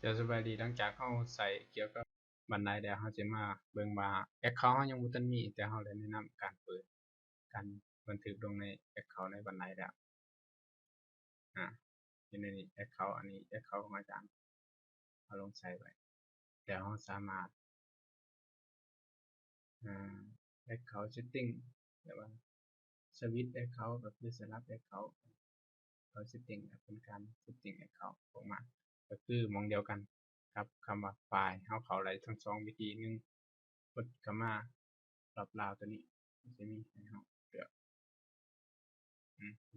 จะสบายดีหลังจากเขาใส่เกี่ยวกับบันไดแล้วเขาจะมาเบิ่งว่าแอคเคาท์เขายังบ่ทันมีแต่เขาได้แนะนำการเปิดการบันทึกลงในแอคเคาท์ในบันไดแล้วอยู่ในนี้แอคเคาท์อันนี้แอคเคาท์ของอาจารย์เอาลงใส่ไว้แล้วเขาสามารถแอคเคาท์เซตติ้งหรือว่าสวิตช์แอคเคาท์ก็คือสลับแอคเคาท์เขาเซตติ้งเป็นการเซตติ้งแอคเคาท์ออกมาก็คือมองเดียวกันครับคำว่าไฟล์เขาเข้าได้ทั้งสองวิธีนึงกดเข้ามารอบราวตัวนี้มันจะมีให้เราเลือก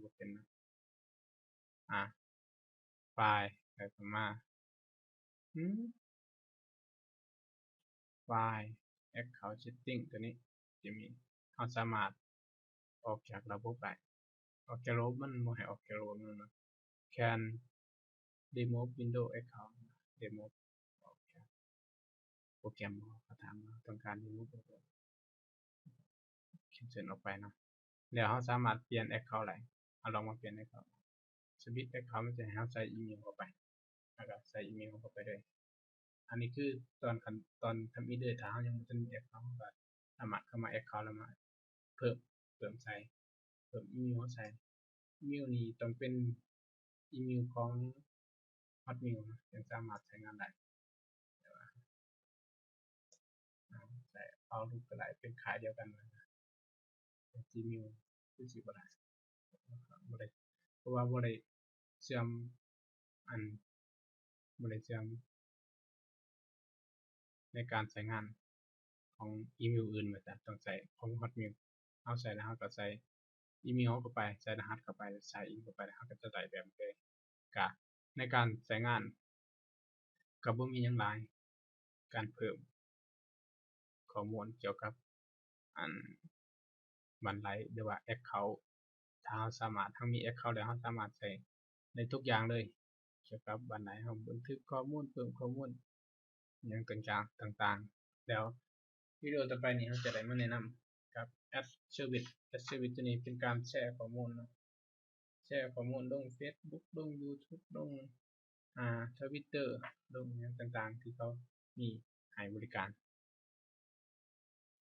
ก็เป็นไฟล์แล้วก็มาไฟล์ account setting ตัวนี้จะมีเราสามารถออกจากระบบได้ออกจากระบบมันบ่ให้ออกจากระบบนั่นนะ can remove window account remove ออกจากโปรแกรมเขาถามว่าต้องการ remove cancel ออกไปเนาะแล้วเราสามารถเปลี่ยน account ได้เอาลองมาเปลี่ยน account สวิตช์ account มันจะให้เราใส่อีเมลเข้าไปแล้วก็ใส่อีเมลเข้าไปเลยอันนี้คือตอนทำอีเดอร์ถ้าเรายังบ่ทันมี account ก็สามารถเข้ามา account แล้วมาเพิ่มใส่เพิ่มอีเมลใส่อีเมลนี้ต้องเป็นอีเมลของ Hotmail นะถึงสามารถใช้งานได้ใส่ Outlook ก็ได้เป็นค่ายเดียวกันเลย Gmail คือสิบ่ได้เพราะว่าบ่ได้เชื่อมอันบ่ได้เชื่อมในการใช้งานของอีเมลอื่นเหมือนกันต้องใช้ของ Hotmail เอาใส่แล้วเราก็ใส่อีเมลเข้าไปใส่รหัสเข้าไปใส่อีเมลเข้าไปแล้วเราก็จะได้แบบนี้เลยก็ในการใช้งานก็บ่มีหยังหลายการเพิ่มข้อมูลเกี่ยวกับอันบันไดหรือว่า account ถ้าเราสามารถเรามี account แล้วเราสามารถใช้ได้ทุกอย่างเลยเกี่ยวกับบันไดเราบันทึกข้อมูลเพิ่มข้อมูลอิหยังต่างๆแล้ววิดีโอต่อไปนี้เราจะได้มาแนะนำกับ Add Service Add Service ตัวนี้เป็นการแชร์ข้อมูลเนาะแชร์ข้อมูลลง Facebook ลง YouTube ลงTwitter ลงอิหยังต่างๆที่เขามีให้บริการ